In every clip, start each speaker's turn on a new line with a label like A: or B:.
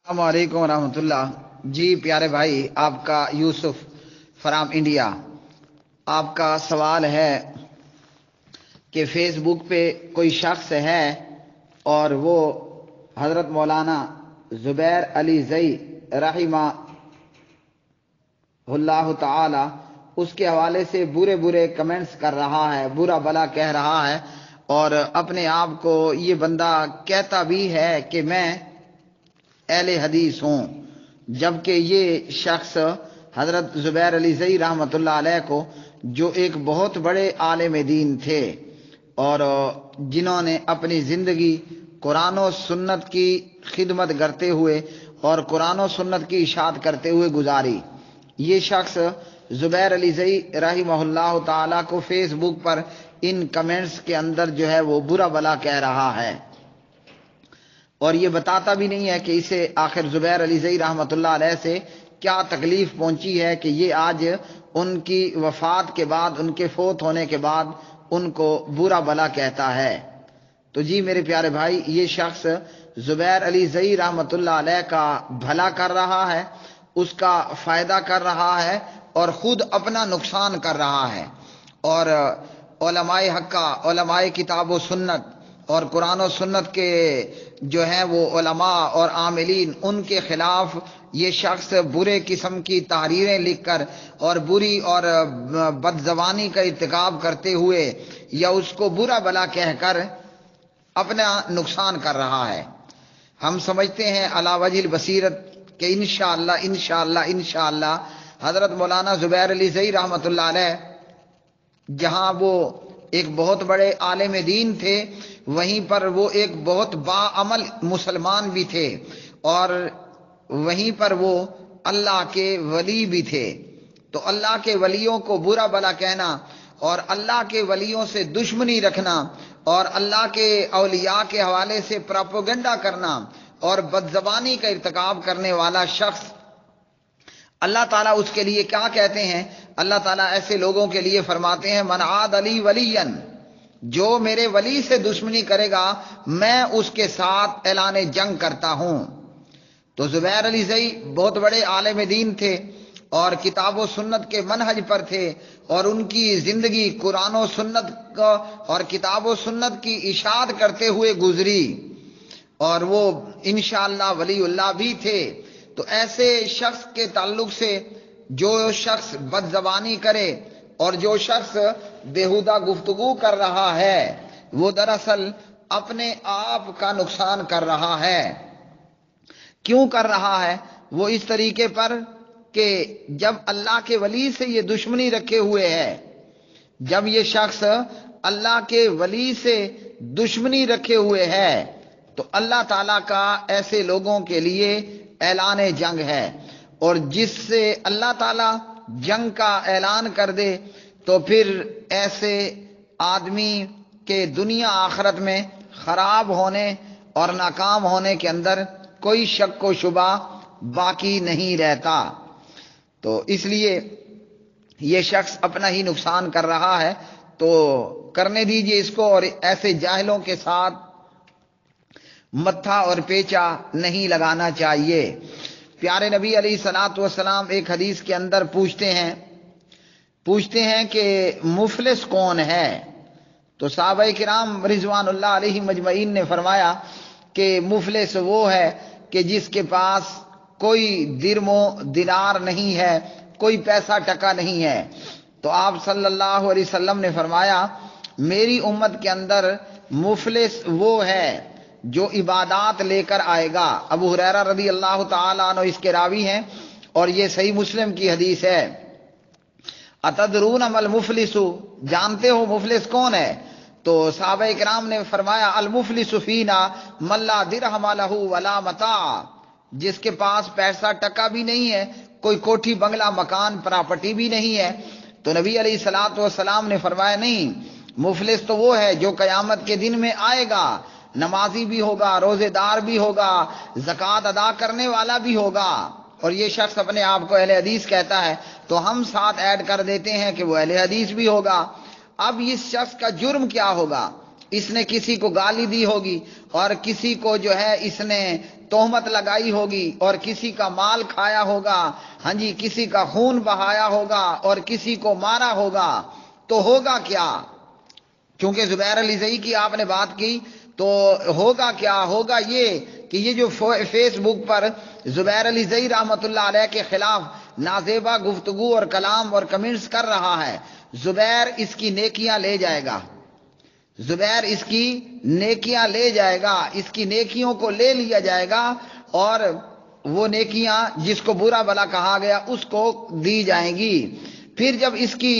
A: السلام علیکم ورحمۃ اللہ۔ جی پیارے بھائی، آپ کا یوسف فرام انڈیا۔ آپ کا سوال ہے کہ فیس بک پہ کوئی شخص ہے اور وہ حضرت مولانا زبیر علی زئی رحمہ اللہ تعالی اس کے حوالے سے برے برے کمنٹس کر رہا ہے، برا بلا کہہ رہا ہے، اور اپنے آپ کو یہ بندہ کہتا بھی ہے کہ میں اہل حدیث ہوں، جبکہ یہ شخص حضرت زبیر علی زئی رحمۃ اللہ علیہ کو، جو ایک بہت بڑے عالم دین تھے اور جنہوں نے اپنی زندگی قرآن و سنت کی خدمت کرتے ہوئے اور قرآن و سنت کی اشاعت کرتے ہوئے گزاری، یہ شخص زبیر علی زئی رحمہ اللہ تعالیٰ کو فیس بک پر ان کمنٹس کے اندر جو ہے وہ برا بلا کہہ رہا ہے، اور یہ بتاتا بھی نہیں ہے کہ اسے آخر زبیر علی زئی رحمۃ اللہ علیہ سے کیا تکلیف پہنچی ہے کہ یہ آج ان کی وفات کے بعد، ان کے فوت ہونے کے بعد ان کو برا بلا کہتا ہے۔ تو جی میرے پیارے بھائی، یہ شخص زبیر علی زئی رحمۃ اللہ علیہ کا بھلا کر رہا ہے، اس کا فائدہ کر رہا ہے اور خود اپنا نقصان کر رہا ہے، اور علماء حقہ، علماء کتاب و سنت اور قرآن و سنت کے جو ہیں وہ علماء اور عاملین، ان کے خلاف یہ شخص برے قسم کی تحریریں لکھ کر اور بری اور بد زبانی کا ارتکاب کرتے ہوئے یا اس کو برا بلا کہہ کر اپنا نقصان کر رہا ہے۔ ہم سمجھتے ہیں علی وجہ البصیرت کہ انشاءاللہ حضرت مولانا زبیر علی زئی رحمۃ اللہ علیہ جہاں وہ ایک بہت بڑے عالم دین تھے، وہیں پر وہ ایک بہت باعمل مسلمان بھی تھے، اور وہیں پر وہ اللہ کے ولی بھی تھے۔ تو اللہ کے ولیوں کو برا بلا کہنا اور اللہ کے ولیوں سے دشمنی رکھنا اور اللہ کے اولیاء کے حوالے سے پراپوگنڈا کرنا اور بد زبانی کا ارتکاب کرنے والا شخص، اللہ تعالیٰ اس کے لیے کیا کہتے ہیں؟ اللہ تعالیٰ ایسے لوگوں کے لیے فرماتے ہیں من عاد علی ولیا، جو میرے ولی سے دشمنی کرے گا میں اس کے ساتھ اعلان جنگ کرتا ہوں۔ تو زبیر علی زئی بہت بڑے عالم دین تھے اور کتاب و سنت کے منہج پر تھے، اور ان کی زندگی قرآن و سنت اور کتاب و سنت کی اشاعت کرتے ہوئے گزری، اور وہ انشاءاللہ ولی اللہ بھی تھے۔ تو ایسے شخص کے تعلق سے جو شخص بد زبانی کرے اور جو شخص بیہودہ گفتگو کر رہا ہے، وہ دراصل اپنے آپ کا نقصان کر رہا ہے۔ کیوں کر رہا ہے؟ وہ اس طریقے پر کہ جب اللہ کے ولی سے یہ دشمنی رکھے ہوئے ہے، جب یہ شخص اللہ کے ولی سے دشمنی رکھے ہوئے ہے، تو اللہ تعالیٰ کا ایسے لوگوں کے لیے اعلان جنگ ہے، اور جس سے اللہ تعالیٰ جنگ کا اعلان کر دے تو پھر ایسے آدمی کے دنیا آخرت میں خراب ہونے اور ناکام ہونے کے اندر کوئی شک و شبہ باقی نہیں رہتا۔ تو اس لیے یہ شخص اپنا ہی نقصان کر رہا ہے، تو کرنے دیجئے اس کو، اور ایسے جاہلوں کے ساتھ متھا اور پیچا نہیں لگانا چاہیے۔ پیارے نبی علیہ الصلوۃ والسلام ایک حدیث کے اندر پوچھتے ہیں کہ مفلس کون ہے؟ تو صحابہ کرام رضوان اللہ علیہ مجمعین نے فرمایا کہ مفلس وہ ہے کہ جس کے پاس کوئی درم و دینار نہیں ہے، کوئی پیسہ ٹکا نہیں ہے۔ تو آپ صلی اللہ علیہ وسلم نے فرمایا میری امت کے اندر مفلس وہ ہے جو عبادات لے کر آئے گا۔ ابو ہریرہ رضی اللہ تعالیٰ عنہ اس کے راوی ہیں، اور یہ صحیح مسلم کی حدیث ہے۔ اتدرون ما المفلس، جانتے ہو مفلس کون ہے؟ تو صحابہ کرام نے فرمایا المفلس فینا من لا درہم لہ ولا متاع، جس کے پاس پیسہ ٹکا بھی نہیں ہے، کوئی کوٹھی بنگلہ مکان پراپرٹی بھی نہیں ہے۔ تو نبی علیہ الصلوۃ والسلام نے فرمایا نہیں، مفلس تو وہ ہے جو قیامت کے دن میں آئے گا، نمازی بھی ہوگا، روزے دار بھی ہوگا، زکوٰۃ ادا کرنے والا بھی ہوگا، اور یہ شخص اپنے آپ کو اہل حدیث کہتا ہے، تو ہم ساتھ ایڈ کر دیتے ہیں کہ وہ اہل حدیث بھی ہوگا۔ اب اس شخص کا جرم کیا ہوگا؟ اس نے کسی کو گالی دی ہوگی، اور کسی کو جو ہے اس نے تہمت لگائی ہوگی اور کسی کا مال کھایا ہوگا، ہاں جی، کسی کا خون بہایا ہوگا اور کسی کو مارا ہوگا، تو ہوگا کیا؟ چونکہ زبیر علی زئی کی آپ نے بات کی، تو ہوگا کیا؟ ہوگا یہ کہ یہ جو فیس بک پر زبیر علی زئی رحمۃ اللہ علیہ کے خلاف نازیبا گفتگو اور کلام اور کمنٹس کر رہا ہے، زبیر اس کی نیکیاں لے جائے گا، زبیر اس کی نیکیاں لے جائے گا، اس کی نیکیوں کو لے لیا جائے گا، اور وہ نیکیاں جس کو برا بلا کہا گیا اس کو دی جائیں گی۔ پھر جب اس کی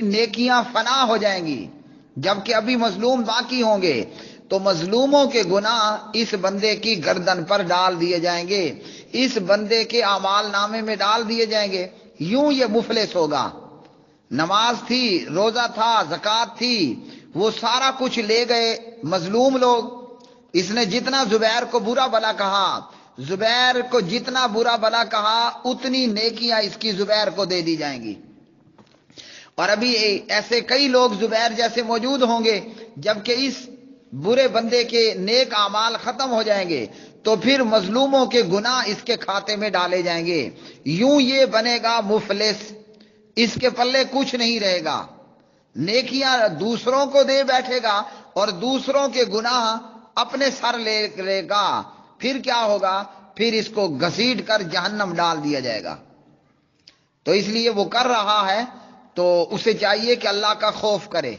A: نیکیاں فنا ہو جائیں گی، جبکہ ابھی مظلوم باقی ہوں گے، تو مظلوموں کے گناہ اس بندے کی گردن پر ڈال دیے جائیں گے، اس بندے کے اعمال نامے میں ڈال دیے جائیں گے۔ یوں یہ مفلس ہوگا۔ نماز تھی، روزہ تھا، زکوٰۃ تھی، وہ سارا کچھ لے گئے مظلوم لوگ۔ اس نے جتنا زبیر کو برا بلا کہا، زبیر کو جتنا برا بلا کہا، اتنی نیکیاں اس کی زبیر کو دے دی جائیں گی۔ اور ابھی ایسے کئی لوگ زبیر جیسے موجود ہوں گے، جبکہ اس برے بندے کے نیک اعمال ختم ہو جائیں گے تو پھر مظلوموں کے گناہ اس کے کھاتے میں ڈالے جائیں گے۔ یوں یہ بنے گا مفلس، اس کے پلے کچھ نہیں رہے گا، نیکیاں دوسروں کو دے بیٹھے گا اور دوسروں کے گناہ اپنے سر لے لے گا۔ پھر کیا ہوگا؟ پھر اس کو گھسیٹ کر جہنم ڈال دیا جائے گا۔ تو اس لیے وہ کر رہا ہے تو اسے چاہیے کہ اللہ کا خوف کرے،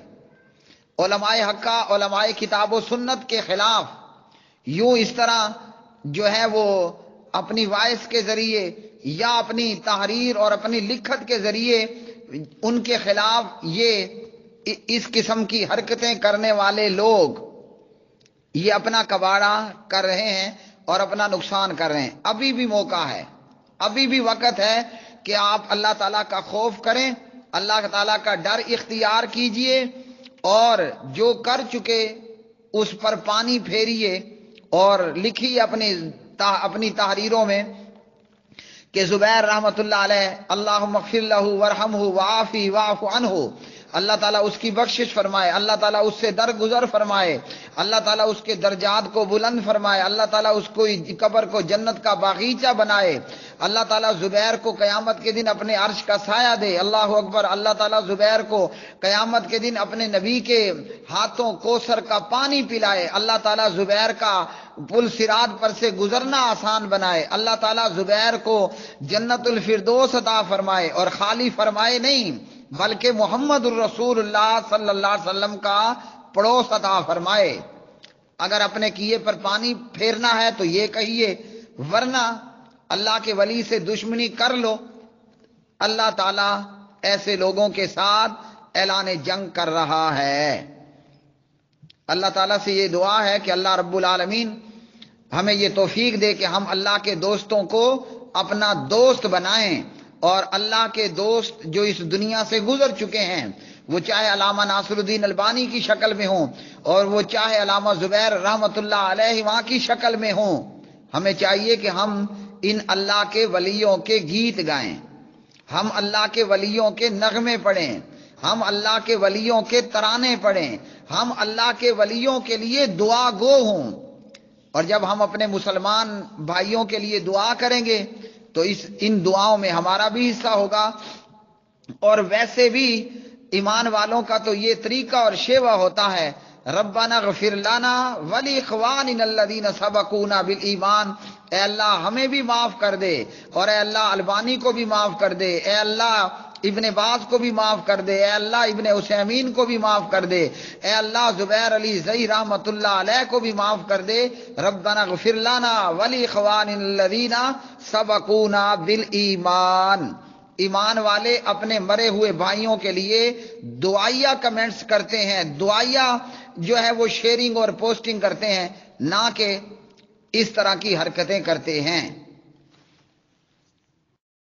A: علماء حقہ، علماء کتاب و سنت کے خلاف یوں اس طرح جو ہے وہ اپنی وائس کے ذریعے یا اپنی تحریر اور اپنی لکھت کے ذریعے ان کے خلاف یہ اس قسم کی حرکتیں کرنے والے لوگ یہ اپنا کباڑہ کر رہے ہیں اور اپنا نقصان کر رہے ہیں۔ ابھی بھی موقع ہے، ابھی بھی وقت ہے کہ آپ اللہ تعالیٰ کا خوف کریں، اللہ تعالیٰ کا ڈر اختیار کیجئے، اور جو کر چکے اس پر پانی پھیریے اور لکھیے اپنی تحریروں میں کہ زبیر رحمۃ اللہ علیہ اللہم اغفر لہ ورحمہ وعافی واعف عنہ، اللہ تعالیٰ اس کی بخشش فرمائے، اللہ تعالیٰ اس سے درگزر فرمائے، اللہ تعالیٰ اس کے درجات کو بلند فرمائے، اللہ تعالیٰ اس کو قبر کو جنت کا باغیچہ بنائے، اللہ تعالیٰ زبیر کو قیامت کے دن اپنے عرش کا سایہ دے، اللہ اکبر، اللہ تعالیٰ زبیر کو قیامت کے دن اپنے نبی کے ہاتھوں کوثر کا پانی پلائے، اللہ تعالیٰ زبیر کا پل صراط پر سے گزرنا آسان بنائے، اللہ تعالیٰ زبیر کو جنت الفردوس عطا فرمائے، اور خالی فرمائے نہیں بلکہ محمد الرسول اللہ صلی اللہ علیہ وسلم کا پڑوس عطا فرمائے۔ اگر اپنے کیے پر پانی پھیرنا ہے تو یہ کہیے، ورنہ اللہ کے ولی سے دشمنی کر لو۔ اللہ تعالیٰ ایسے لوگوں کے ساتھ اعلان جنگ کر رہا ہے۔ اللہ تعالیٰ سے یہ دعا ہے کہ اللہ رب العالمین ہمیں یہ توفیق دے کہ ہم اللہ کے دوستوں کو اپنا دوست بنائیں، اور اللہ کے دوست جو اس دنیا سے گزر چکے ہیں، وہ چاہے علامہ ناصر الدین البانی کی شکل میں ہوں اور وہ چاہے علامہ زبیر رحمۃ اللہ علیہ وہاں کی شکل میں ہوں، ہمیں چاہیے کہ ہم ان اللہ کے ولیوں کے گیت گائیں، ہم اللہ کے ولیوں کے نغمے پڑھیں، ہم اللہ کے ولیوں کے ترانے پڑھیں، ہم اللہ کے ولیوں کے لیے دعا گو ہوں۔ اور جب ہم اپنے مسلمان بھائیوں کے لیے دعا کریں گے تو ان دعاؤں میں ہمارا بھی حصہ ہوگا۔ اور ویسے بھی ایمان والوں کا تو یہ طریقہ اور شیوہ ہوتا ہے، ربنا اغفر لنا ولاخواننا الذین سبقونا بالایمان، اے اللہ ہمیں بھی معاف کر دے، اور اے اللہ البانی کو بھی معاف کر دے، اے اللہ ابن باز کو بھی معاف کر دے، اے اللہ ابن عثیمین کو بھی معاف کر دے، اے اللہ زبیر علی زئی رحمۃ اللہ علیہ کو بھی معاف کر دے۔ ربنا اغفر لنا ولاخواننا الذین سبقونا بالایمان۔ ایمان والے اپنے مرے ہوئے بھائیوں کے لیے دعائیہ کمنٹس کرتے ہیں، دعائیہ جو ہے وہ شیئرنگ اور پوسٹنگ کرتے ہیں، نہ کہ اس طرح کی حرکتیں کرتے ہیں۔